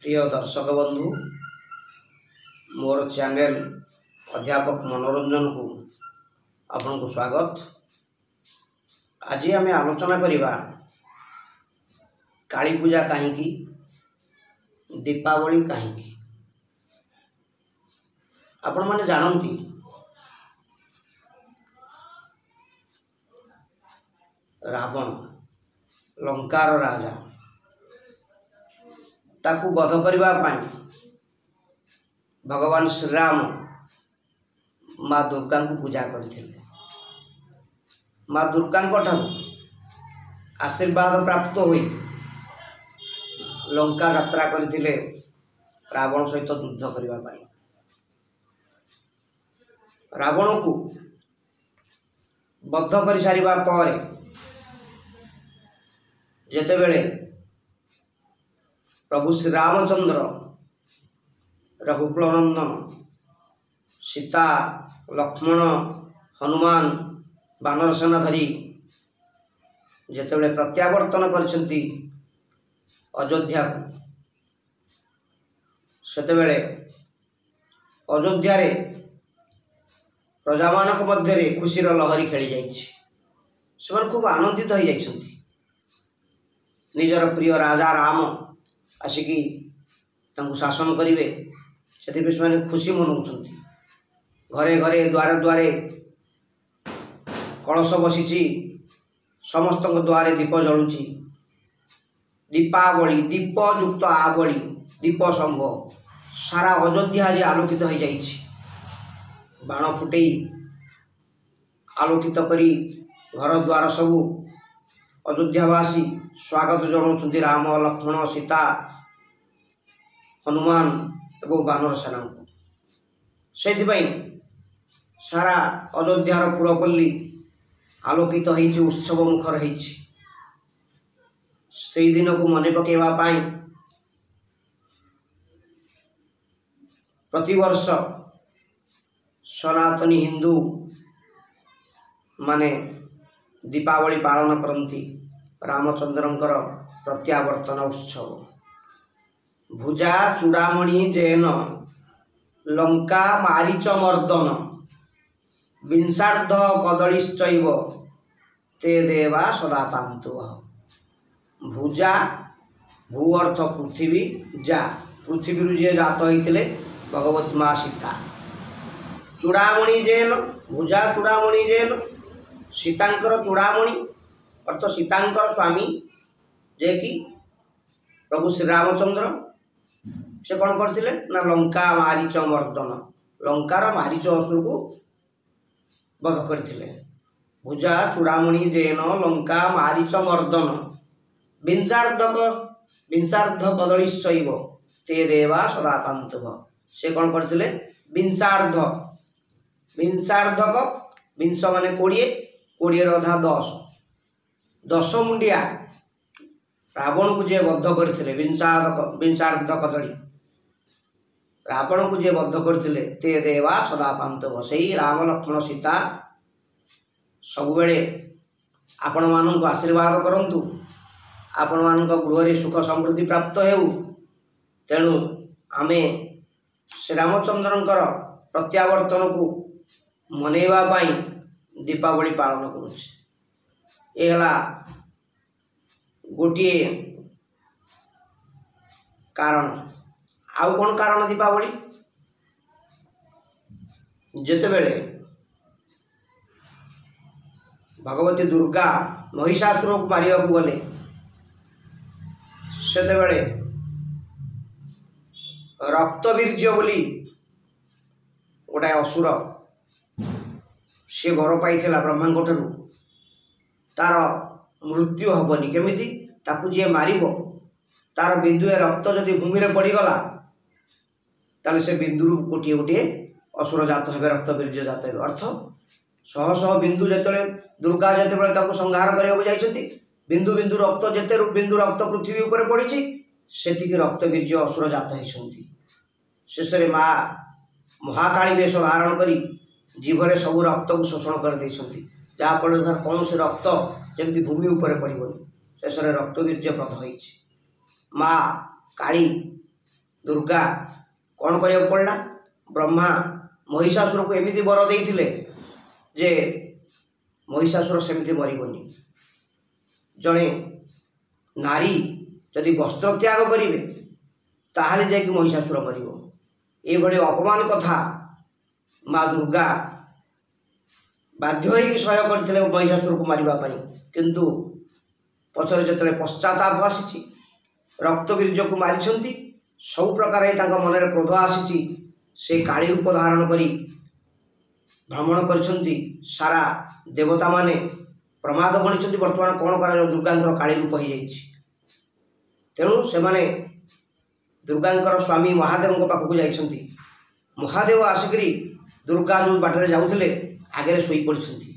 प्रिय दर्शक बंधु मोर चैनल अध्यापक मनोरंजन को आपन को स्वागत। आज आम आलोचना करिबा काली पूजा कहीं दीपावली कहीं आपण माने जानती रावण लंकार राजा ताकू वध करबा पाई भगवान श्रीराम माँ दुर्गा को पूजा करथिले। माँ दुर्गा ठारू आशीर्वाद प्राप्त होई लंका यात्रा करथिले रावण सहित युद्ध करबा पाई। रावण को बद्ध कर सारिबा पर जेतेबेले प्रभु श्री रामचंद्र रघुकुल नंदन सीता लक्ष्मण हनुमान बानर सेना धरी जेतेबेले प्रत्यावर्तन करछंती अयोध्या को सेतेबेले अयोध्या रे प्रजामानक मध्य रे खुशीर लहरी खेली जाइछि। से खूब आनंदित हो जाइछंती। निजर प्रिय राजा राम आसिकी तांको शासन करिवे सेथिबे से खुशी मनाउछंती। घरे घरे द्वारे द्वारे कलश बसीची समस्त द्वारे दीप जलुची। दीपावली दीप युक्त आवली दीप संभव सारा अयोध्या आज आलोकित हो जाइछि। बाण फुटई आलोकित करी घर द्वार सबू अयोध्यावासी स्वागत जनाउछंती राम लक्ष्मण सीता हनुमान एवं बानर सेना को। सेथिबाई सारा अयोध्यार पुरपल्ली आलोकित होइछि उत्सव मुखर होइछि। सेई दिन को मन पकेवा पाई प्रतिवर्ष सनातनी हिंदू माने दीपावली पालन करती। रामचंद्रंकर प्रत्यावर्तन उत्सव भुजा चूड़ामणि जैन लंका मारीच मर्दन विंशार्ध कदलीश्चैव ते देवा सदा पांतु। भुजा भू अर्थ पृथ्वी जा पृथ्वी जे जात होइतिले भगवती माँ सीता। चूड़ामणि जैन भुजा चूड़ामणि जैन सीतांकर चूड़ामणि अर्थ सीतांकर स्वामी जे कि प्रभु श्री रामचंद्र से कौन करथिले ना लंका मारीच मर्दन लंकार मारीच असुर को वध करथिले। भुजा चूड़ामणि जैन लंका मारीच मर्दन विंशार्ध कदलीश्चैव ते देवा सदा पांतु। से कौन करथिले विंशार्ध विंशार्धक विंश माने 20 रधा 10 मुंडिया रावण को जे बद्ध करथिले विंशार्ध कदली रावण को जे बद्ध करथिले ते देवा सदा पांतव। सेही राम लक्ष्मण सीता सब बेले आपण मानक आशीर्वाद करंतु आपण मानक गृह रे सुख समृद्धि प्राप्त हेउ। तेणु आमे श्री रामचंद्रंकर प्रत्यावर्तन को मनैवा पाई दीपावली पालन करुछे। एला गोटे कारण। आउ कौन कारण दीपावली जेतेबेले भगवती दुर्गा महिषासुर को मारिया को गले सेतेबेले रक्तवीर्य बोली गोटे असुर सी वर पाई ब्रह्मा ठारू तार मृत्यु हबनी केमिति ताकू जे मारिबो तार बिंदुए रक्त जदि भूमि रे पड़ीगला ताले से बिंदु गोटे गोटे असुर जात हेबे रक्तवीर्य जात हेबे। अर्थ शह शह बिंदु जेतले दुर्गा जेतेबेले ताकू संहार करिया जाइछंती बिंदु बिंदु रक्त जेते बिंदु रक्त पृथ्वी ऊपर पड़ीछि सेतिकी रक्तवीर्य असुर जात हेछंती। शेषरे माँ महाकाली वेश धारण करी जीभरे सबू रक्त को शोषण कर देइछंती जहाँफल कौन से रक्त जमी भूमि उपर पड़ोनी शेष रक्तवीर्य प्रद हो माँ काली दुर्गा कौन करने पड़ा ब्रह्मा महिषासुर को एमती वर देते जे महिषासुर सेमती मरबनी जड़े नारी जदि वस्त्र त्याग करेंगे ताहले जाकि महिषासुर मरब ये अपमान कथा माँ दुर्गा बाध्य होगी सह्य करते महिषासुर को मारवाई किंतु पछरे जो पश्चाताप आसी रक्तबीर्ज को मारी सब प्रकार मन में क्रोध आसी से काली रूप धारण करी भ्रमण कर सारा देवता माने प्रमाद गणी बर्तमान कौन कर दुर्गा काली रूप हो जाए तेणु से माने दुर्गा स्वामी महादेव पाखक जाइछन्ति महादेव आसिक दुर्गा जो बाटर जाऊे आगे शोई पड़ी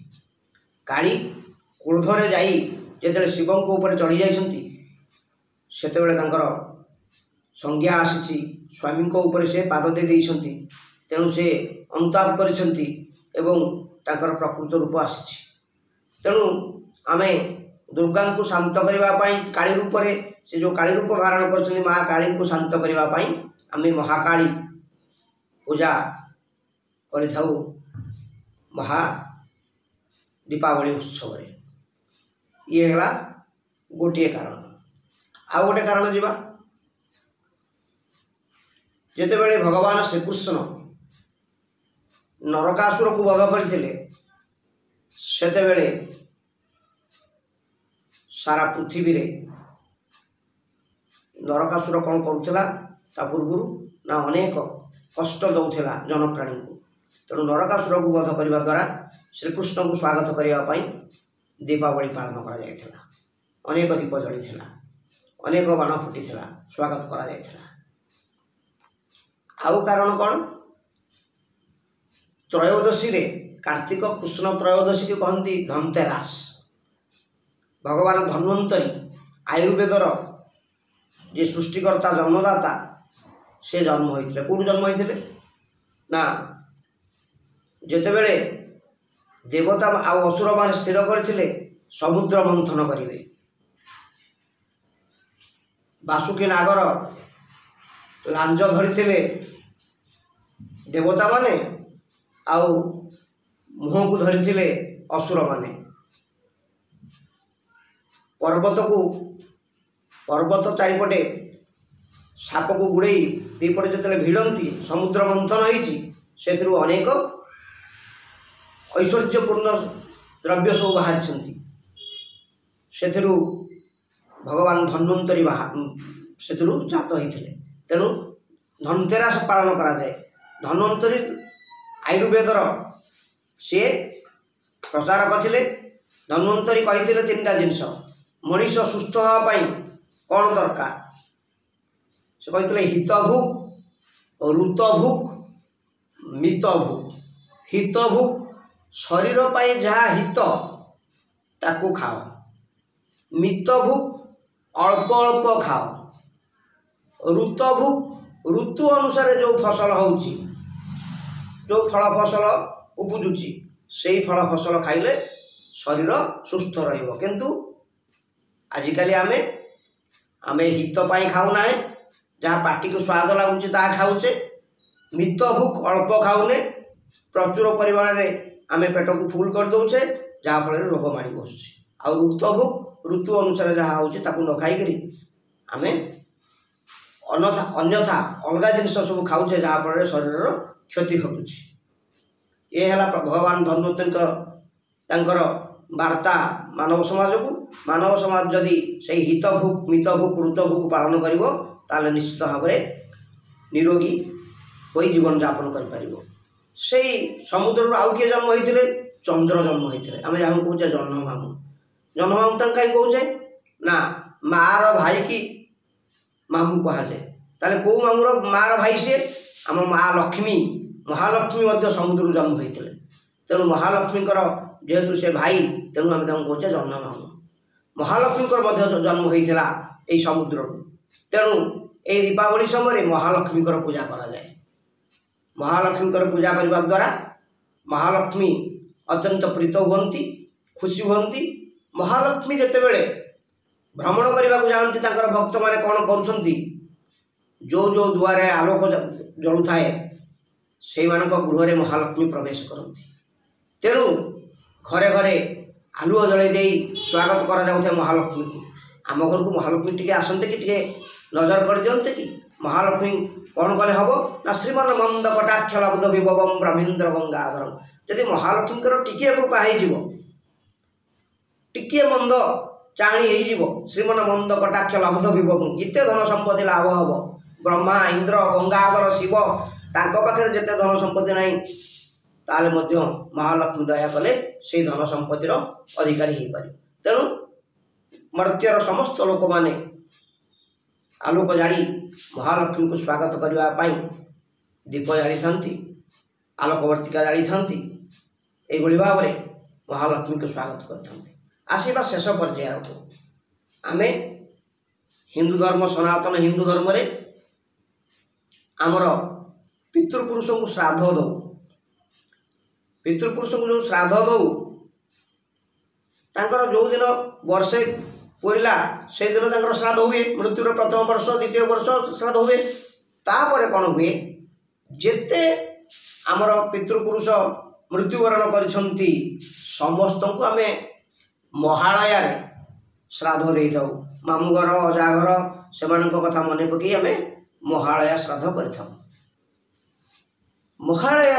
काली क्रोधरे जाई जो शिव ऊपर चढ़ी जाइछन्ति सेतेबेले संज्ञा आसी स्वामी ऊपर से पाद दे देइछन्ति तेणु से अनुताप करिछन्ति एवं तांकर प्रकृत रूप आसी तेणु आमे दुर्गा को शांत करने काली रूप से जो काली रूप धारण कर माँ काली को शांत करने आमे महाकाली पूजा कर महा दीपावली उत्सव ये है गोटे कारण आउ गोटे कारण जीवा जितेबले भगवान श्रीकृष्ण नरकासुर को वध करते सेतेबेले सारा पृथ्वी रे नरकासुर कौन करुला पूर्व ना अनेक कष्ट दौला जनप्राणी को तेणु नरकासुर को वध करने द्वारा श्रीकृष्ण को स्वागत करने दीपावली पालन करा अनेक दीप जड़ी अनेक बाण फुटी स्वागत करा आउ कारण कौन त्रयोदशी रे कार्तिक कृष्ण त्रयोदशी को कहती धनतेरास भगवान धन्वंतरी आयुर्वेदर जे सृष्टिकर्ता जन्मदाता से जन्म होते कौट जन्म होते ना जितेबले देवता आउ असुर मान स्थिर करते समुद्र मंथन करेंगे बासुकी नागर लांज धरी देवता माने आउ मुह को धरी असुर माने पर्वत चारिपटे साप को गुड़े दीपटे जो भिड़ती समुद्र मंथन हो अनेक ऐश्वर्यपूर्ण द्रव्य सब बाहरी से भगवान धन्वंतरी से जात होते तेणु धनतेरास पालन करा जाए धन्वंतरी आयुर्वेदर सी प्रचार करते धन्वंतरी कही तीन जिनस मनीष सुस्थ होगापाई कौन दरकार से कहते हितभुक ऋतभुक मितभुक हितभुक शरीर पाई जहाँ हित ताकू खाओ मितभुक अल्प अल्प खाओ ऋतभुक ऋतु अनुसार जो फसल होउची जो फल फसल उपजुची से फल फसल खाइले शरीर सुस्थ रहिबो किंतु आजिकाली आमे हित पाई खाऊना है जहाँ पार्टी को स्वाद लगुच खाऊचे मितभुक अल्प खाऊने प्रचुर परिमाण में आमे पेट को फुल कर दौचे जहाँ फल रोग माड़ी बस ऋतभुक ऋतु अनुसार जहाँ हो न खाई आमे अन्यथा अलग जिन सब खाऊे जहाँ फल शरीर क्षति घटुची ये है भगवान धन्वंतरी वार्ता मानव समाज जदि से हितभुक मितभुक ऋतभुक पालन कर निश्चित भाव निरोगी हो जीवन यापन कर समुद्र आउ किए जन्म होते चंद्र जन्म होते आम जहाँ कहे जन्ममामू जन्ममामू तक कहीं कहे ना मार भाई की मामू कहुए ताले कौ मामूर मार भाई सी आम माँ लक्ष्मी महालक्ष्मी समुद्र जन्म होते तेणु महालक्ष्मी जेहेतु से भाई तेणु आम कहे जन्ममामू महालक्ष्मी जन्म होता यही समुद्र तेणु ये दीपावली समय महालक्ष्मी पूजा करा जाए महालक्ष्मी पूजा करने द्वारा महालक्ष्मी अत्यंत प्रीत हुंती खुशी हुंती महालक्ष्मी जितेबले भ्रमण करने को जाती भक्त मैंने कौन कर जो जो दुआरे आलोक जलु थाए से गृह महालक्ष्मी प्रवेश करती। तेणु घरे घरे आलुओ जलई दे स्वागत करा महालक्ष्मी को। आम घर को महालक्ष्मी टी आसते कि टे नजर कर दियंते कि महालक्ष्मी कौन कले हम ना श्रीमान मंद कटाक्ष लब्ध विभवम ब्रह्मेन्द्र गंगाधरम। जदि महालक्ष्मी टिके कृपा हो टिके मंद चाणी हो श्रीमान मंद कटाक्ष लब्ध विभवम इते धन संपत्ति लाभ हम। ब्रह्मा इंद्र गंगाधर शिव तांको पाखे जिते धन संपत्ति ना ताले महालक्ष्मी दया कले से धन संपत्तिर अधिकारी हो पारे। तेणु मर्त्यर समस्त लोक माने आलोक जाली महालक्ष्मी को स्वागत करने दीप जाली था आलोकवर्तिका जाली था यही भाव में महालक्ष्मी को स्वागत करते। आसवा शेष पर्याय को आम हिंदू धर्म सनातन हिंदू धर्म रे आमर पितृपुरुष को श्राद्ध दौ। पितृपुरुष को जो श्राद्ध दौ तांकर जो दिन वर्षे पूरा से दिन तांकर श्राद्ध हुए। मृत्युर प्रथम वर्ष द्वितीय वर्ष श्राद्ध हुए। तापर कौन हुए जेते आमर पितृपुरुष मृत्युवरण करिसंती समस्त को आम महालया श्राद्ध दे था। मामू घर अजा घर से कथा मन पकई आम महालया श्राद्ध कर। महालया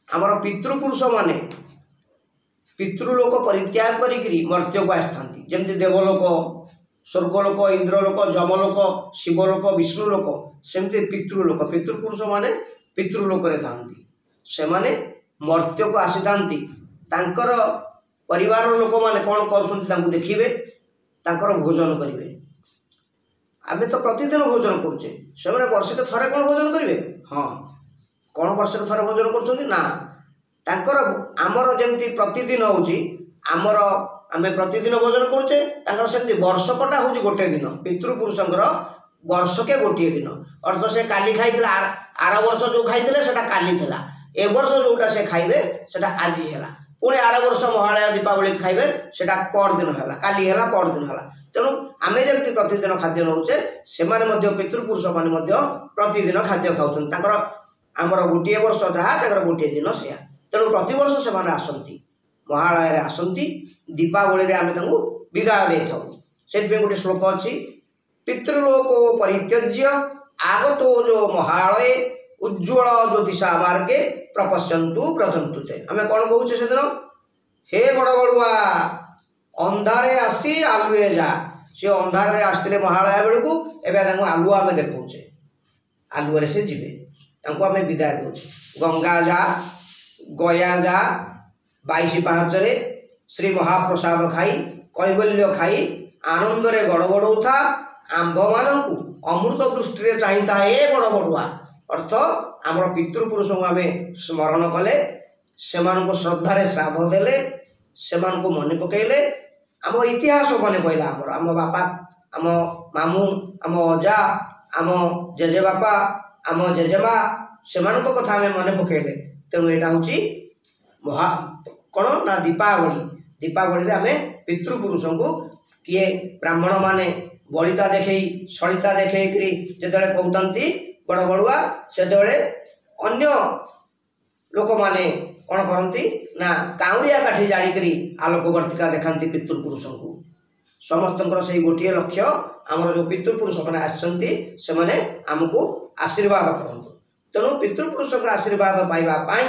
आमर पितृपुरुष माने पितृलोक परित्याग करी मर्त्य को आसती। जमती देवलोक स्वर्गलोक इंद्रलोक जमलोक शिवलोक विष्णुलोक सेमती पितृलोक पितृपुरुष माने पितृलोक था से माने मर्त्य को आसी तांकर परिवार लोक माने कौन कर देखिए भोजन करेंगे। आम तो प्रतिदिन भोजन करुचे से वर्ष के थरे कौन भोजन करेंगे। हाँ कौन वर्ष के थरे भोजन कर ना तांकर आमर जमती प्रतिदिन होची आमर आम प्रतिदिन भोजन करुचे सेमती वर्षकटा हूँ गोटे दिन। पितृपुरुषंकर वर्ष के गोटे दिन अर्थ से काली खाई आर वर्ष जो खाई सेटा काली थिला ए वर्ष जोटा से खाइबे सेटा आज है पुणी आर वर्ष महालया दीपावली खाइबे सेटा पर दिन है काली है पर दिन है। तेणु आम जमी प्रतिदिन खाद्य नौचे से पितृपुरुष मैंने प्रतिदिन खाद्य खाऊर आमर गोटे वर्ष जहाँ गोटे दिन से। तेणु प्रति वर्ष से आसती महालया आसती दीपावली आम विदाय दे था। से गोटे श्लोक अच्छी पितृलोको परित्यज्य आगतो जो महालय उज्ज्वल ज्योतिषा मार्गे प्रपश्यंतु प्रथंतु थे। आम कौन कहूचे से दिन हे बड़ बड़ुआ अंधारे आसी आलुए जा। सी अंधारे आसते महालया बेलू एवं आलुआ आम देखौचे आलुआ से जीवे आम विदाय दौचे। गंगा जा गया जा 22 पाहाचरे श्री महाप्रसाद खाई कैबल्य खाई आनंदरे गड़ गड़ौथा आंभ मानू अमृत दृष्टि चाहिए हे बड़ बड़ुआ। अर्थ आमर पितृपुरुष को आम स्मरण कले से श्रद्धार श्राद्ध देले से मन पकईले आम इतिहास मन पड़ा आम बापा आम मामू आम अजा आम जेजे बापा आम जेजेमा से कथा आम मन पकईले। तेणु यहाँ हूँ महा कौन ना दीपावली दीपावली आम पितृपुरुष को किए ब्राह्मण माने बलिता देखे सलिता देखी जो कहते बड़ बड़ुआ से अन्य लोक माने कौन करती ना काउरिया काठी जाणी आलोकवर्तिका देखाती पितृपुरुष को। समस्त से गोटे लक्ष्य आमर जो पितृपुरुष मैंने आसने आमको आशीर्वाद करते। तेणु पितृपुरुष का आशीर्वाद पाइबापी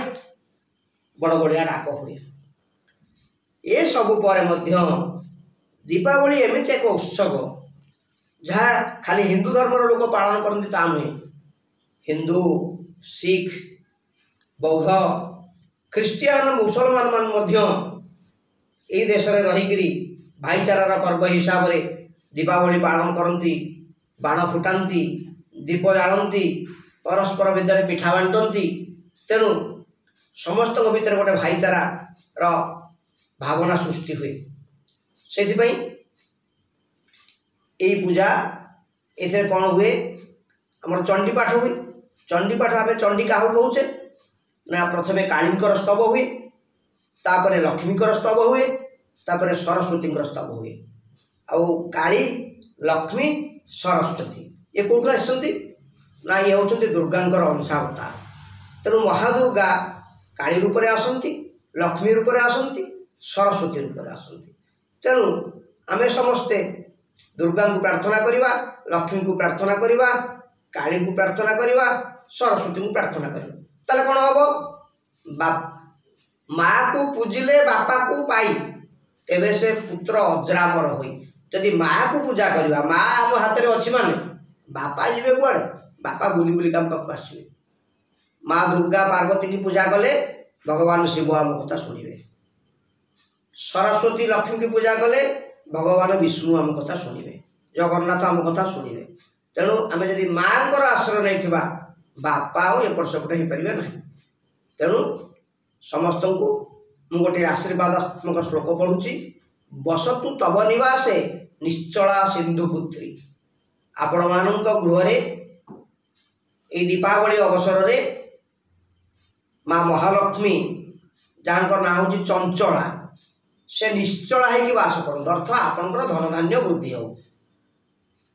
बड़ बढ़िया डाक हुए। ये सबु पर दीपावली एमती एक उत्सव जहाँ खाली हिंदू धर्म लोक पालन करती ता नुहे। हिंदू सिख बौद्ध ख्रीस्टियान मुसलमान मान यही देश में रहीकि भाईचारार पर्व हिसाब से दीपावली पालन करती बाण फुटाती दीप जालती परस्पर भितर पिठा बांटती। तेणु समस्त भितर गोटे भाईचारार भावना सृष्टि हुए। से पूजा ये कौन हुए आमर चंडीपाठ हुए। चंडीपाठ आम चंडी क्या कहूचे ना प्रथमे कालींकर स्तव हुए तापर लक्ष्मीकर स्तव हुए तापर सरस्वती स्तव हुए। आउ काली लक्ष्मी सरस्वती ये कौटू आसछन्ति ना ये होउछन्ति दुर्गांकर अंशावतार। तेणु महादुर्गा काली रूप में आसती, लक्ष्मी रूप में आसती, सरस्वती रूप में आसती। तेणु आमे समस्ते दुर्गा को प्रार्थना करिबा, लक्ष्मी को प्रार्थना करिबा, काली को प्रार्थना करिबा, सरस्वती को प्रार्थना करिबा। ताले कोन हबो? माँ को पूजिले बापा को पाई, तेबे से पुत्र अजरामर होई। जदि माँ को पूजा करिबा, माँ आम हाथ में अच्छी माने बापा जीवे कुआड़े? बापा बुली बुली काम पाक आसवे। माँ दुर्गा पार्वती की पूजा कले भगवान शिव आम कथा शुणिबे। सरस्वती लक्ष्मी की पूजा कले भगवान विष्णु आम कथा शुणिबे, जगन्नाथ आम कथा शुणिबे। तेणु आम जदि माँ को आश्रय नहीं थिबा, बापा और एपट सेपट हो पारे ना। तेणु समस्त को मु गोटे आशीर्वादात्मक श्लोक पढ़ुची। बसतु तब निवासे निश्चला सिंधुपुत्री। आपण मानक गृह ये दीपावली अवसर रे माँ महालक्ष्मी जहाँ ना हूँ चंचला, से निश्चला है बास कर अर्थ आपंकर धन धान्य वृद्धि हो।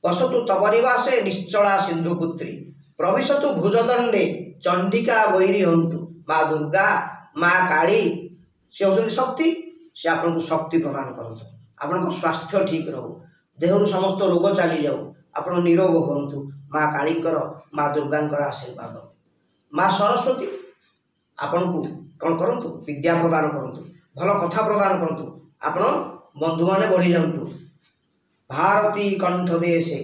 बसतु तब निवासे निश्चला सिंधुपुत्री। प्रविशतु भुजदंडे चंडिका वैरी हंतु। माँ दुर्गा माँ काली से होती शक्ति, से आपको शक्ति प्रदान करते, आपन स्वास्थ्य ठीक रो, देहरु समस्त रोग चली जाऊ, आप निरोग हूँ। माँ कालींकर माँ दुर्गांकर आशीर्वाद। माँ सरस्वती आपन को कौन करूँ? विद्या प्रदान करूँ, भल कथा प्रदान करूँ, आपण बंधु माने बढ़ी जातु। भारती कंठ देशे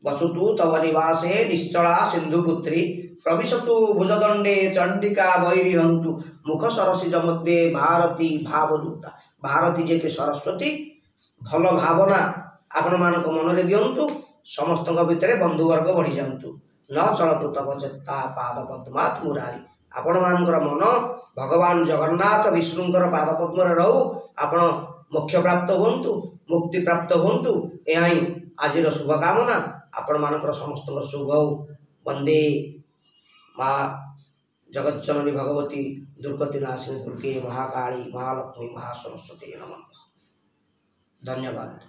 वसुतु तव निवासे निश्चला सिंधुपुत्री। प्रविशतु भुजदंडे चंडिका वैरी हंतु। मुख सरसिज मध्य भारती भावयुक्ता। भारती जे के सरस्वती भल भावना आपण मानक मन रे दियंतु, समस्त भितर बंधुवर्ग बढ़ी जातु। न चलतु तव चेता पाद पद्मात् मुरारी। आपण मानकर मन भगवान जगन्नाथ विष्णुंकर पाद पद्म रे रहू, आपण मोक्ष प्राप्त होंतु, मुक्ति प्राप्त होंतु। यह ही आज शुभकामना। आपण मानकर समस्त शुभ हो। वंदे माँ जगज्जननी भगवती दुर्गति नाशिनी दुर्गे महाकाली महालक्ष्मी महासरस्वती नमः। धन्यवाद।